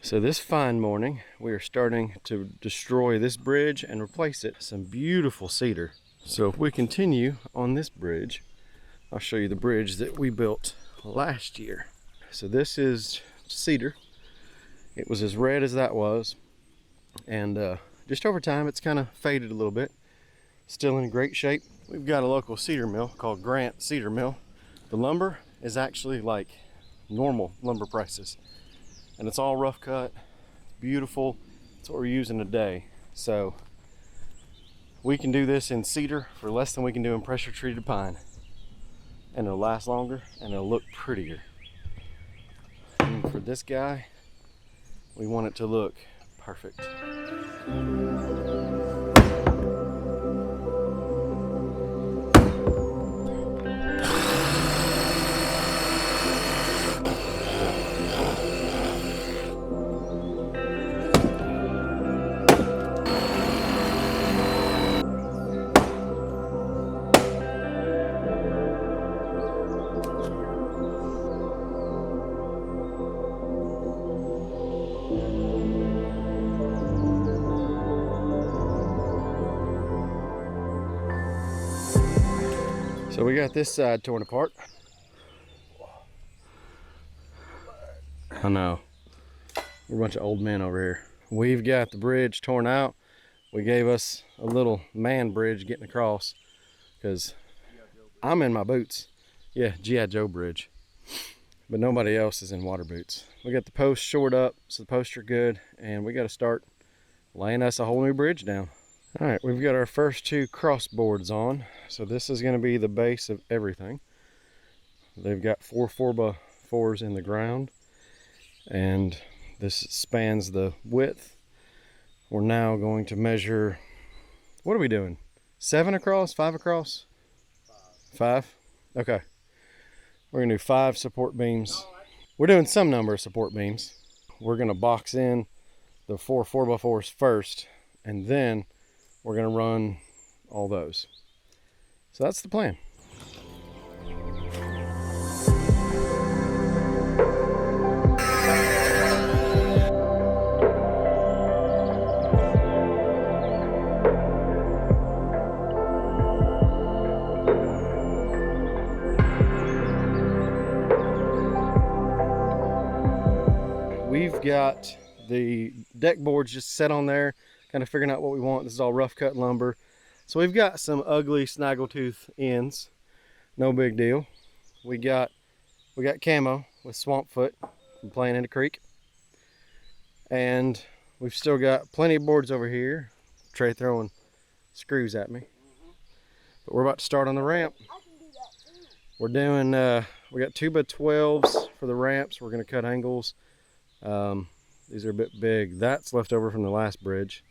So this fine morning, we are starting to destroy this bridge and replace it with some beautiful cedar. So if we continue on this bridge, I'll show you the bridge that we built last year. So this is cedar. It was as red as that was. And just over time, it's kind of faded a little bit. Still in great shape. We've got a local cedar mill called Grant Cedar Mill. The lumber is actually like normal lumber prices. And it's all rough cut, beautiful. It's what we're using today. So we can do this in cedar for less than we can do in pressure treated pine. And it'll last longer and it'll look prettier. And for this guy, we want it to look perfect. So we got this side torn apart. I know. We're a bunch of old men over here. We've got the bridge torn out. We gave us a little man bridge getting across because I'm in my boots. Yeah, G.I. Joe bridge. But nobody else is in water boots. We got the posts shored up, so the posts are good, and we got to start laying us a whole new bridge down. All right, we've got our first two cross boards on. So this is going to be the base of everything. They've got 4 4x4s in the ground, and this spans the width. We're now going to measure, what are we doing? 7 across, 5 across? 5? Okay. We're going to do 5 support beams. We're doing some number of support beams. We're going to box in the 4 4x4s first, and then we're going to run all those. So that's the plan. We've got the deck boards just set on there, kind of figuring out what we want. This is all rough cut lumber. So we've got some ugly snaggletooth ends. No big deal. We got camo with swamp foot from playing in the creek. And we've still got plenty of boards over here. Trey throwing screws at me. But we're about to start on the ramp. We're doing, we got 2x12s for the ramps. We're gonna cut angles. These are a bit big. That's left over from the last bridge.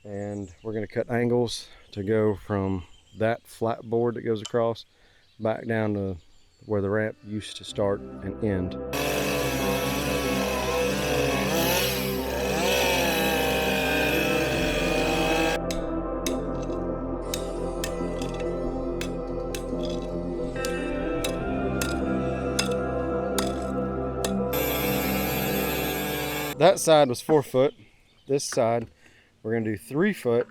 And we're going to cut angles to go from that flat board that goes across back down to where the ramp used to start and end. That side was 4 foot. This side we're going to do 3 foot,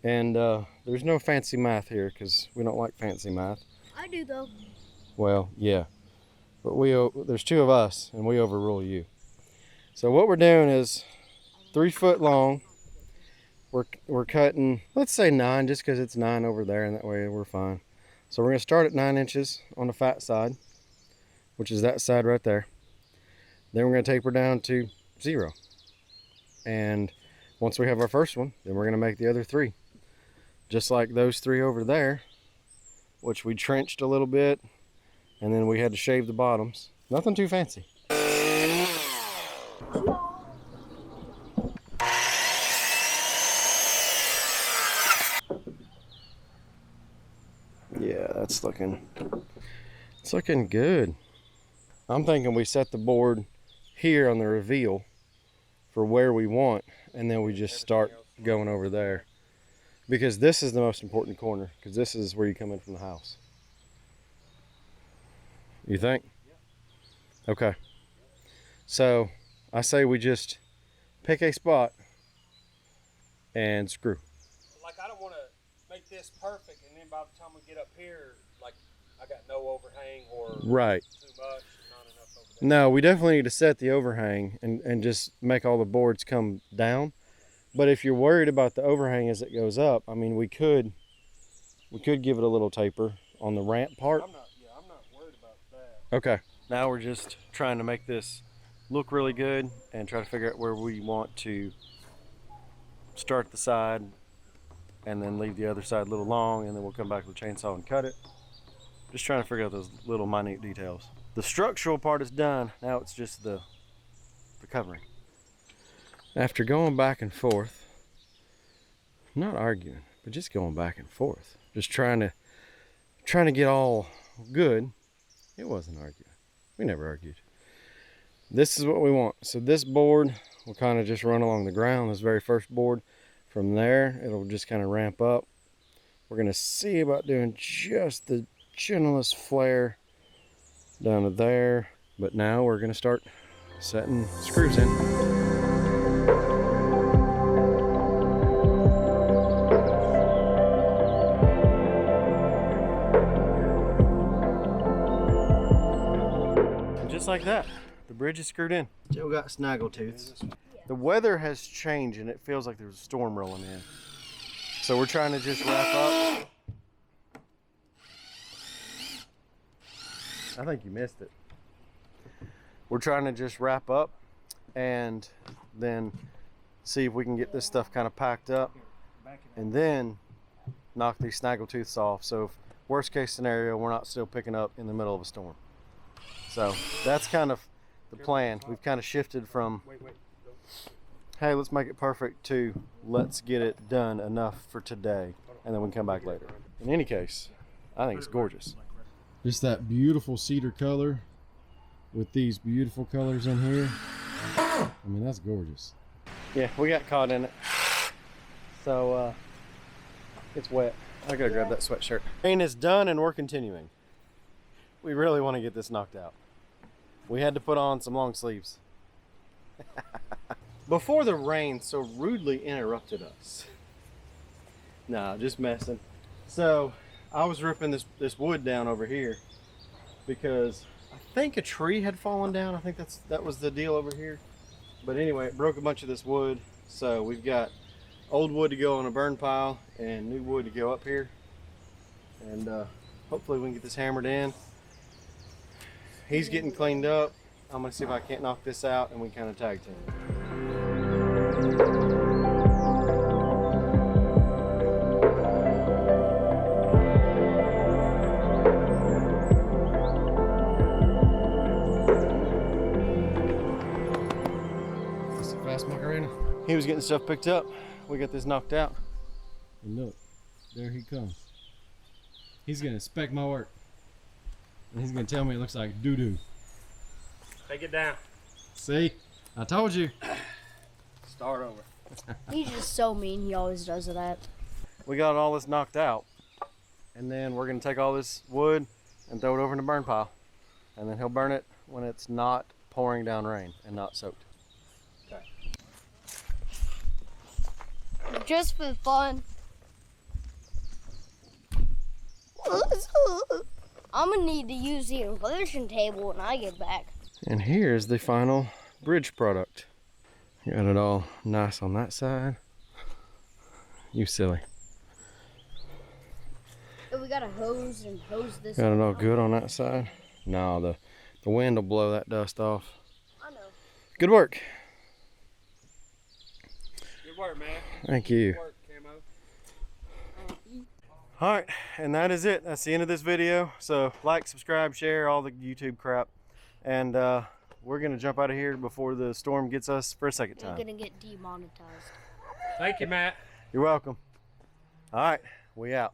and there's no fancy math here because we don't like fancy math. I do though. Well, yeah, but there's 2 of us and we overrule you. So what we're doing is 3 foot long. We're cutting, let's say 9, just because it's 9 over there, and that way we're fine. So we're going to start at 9 inches on the fat side, which is that side right there. Then we're going to taper down to 0, and once we have our first one, then we're going to make the other 3. Just like those 3 over there, which we trenched a little bit, and then we had to shave the bottoms. Nothing too fancy. Yeah, it's looking good. I'm thinking we set the board here on the reveal for where we want, and then we just start going over there, because this is the most important corner, because this is where you come in from the house. You think? Okay. So I say we just pick a spot and screw. Like, I don't want to make this perfect, and then by the time we get up here, like, I got no overhang or right. too much, not enough over there. No, we definitely need to set the overhang and just make all the boards come down. But if you're worried about the overhang as it goes up, I mean, we could give it a little taper on the ramp part. I'm not worried about that. Okay. Now we're just trying to make this look really good and try to figure out where we want to start the side and then leave the other side a little long, and then we'll come back with a chainsaw and cut it. Just trying to figure out those little minute details. The structural part is done. Now it's just the covering. After going back and forth, not arguing, but just going back and forth, just trying to get all good. It wasn't arguing. We never argued. This is what we want. So this board will kind of just run along the ground, this very first board. From there, it'll just kind of ramp up. We're gonna see about doing just the gentlest flare down to there. But now we're gonna start setting screws in. And just like that, the bridge is screwed in. Still got snaggletooths. The weather has changed and it feels like there's a storm rolling in. So we're trying to just wrap up. I think you missed it. We're trying to just wrap up and then see if we can get this stuff kind of packed up and then knock these snaggletooths off. So if worst case scenario, we're not still picking up in the middle of a storm. So that's kind of the plan. We've kind of shifted from, hey, let's make it perfect, to let's get it done enough for today and then we can come back later. In any case, I think it's gorgeous. Just that beautiful cedar color with these beautiful colors in here. I mean, that's gorgeous. Yeah, we got caught in it. So it's wet. I gotta grab that sweatshirt. Rain is done and we're continuing. We really want to get this knocked out. We had to put on some long sleeves. Before the rain so rudely interrupted us. Nah, just messing. So I was ripping this wood down over here because I think a tree had fallen down. I think that was the deal over here. But anyway, it broke a bunch of this wood. So we've got old wood to go on a burn pile and new wood to go up here. And hopefully we can get this hammered in. He's getting cleaned up. I'm gonna see if I can't knock this out and we kind of tag team. That's a fast Macarena. He was getting stuff picked up. We got this knocked out. And look, there he comes. He's gonna inspect my work. And he's gonna tell me it looks like doo-doo. Take it down. See? I told you. Start over. He's just so mean. He always does that. We got all this knocked out. And then we're gonna take all this wood and throw it over in the burn pile. And then he'll burn it when it's not pouring down rain and not soaked. Okay. Just for fun. I'm gonna need to use the inversion table when I get back. And here's the final bridge product. Got it all nice on that side. You silly. We got a hose and hose this. Got it all good on that side. No, the wind will blow that dust off. I know. Good work. Good work, man. Thank you. Good work, Camo. All right, and that is it. That's the end of this video. So like, subscribe, share, all the YouTube crap. And we're gonna jump out of here before the storm gets us for a second time. We're gonna get demonetized. Thank you, Matt. You're welcome. All right, we out.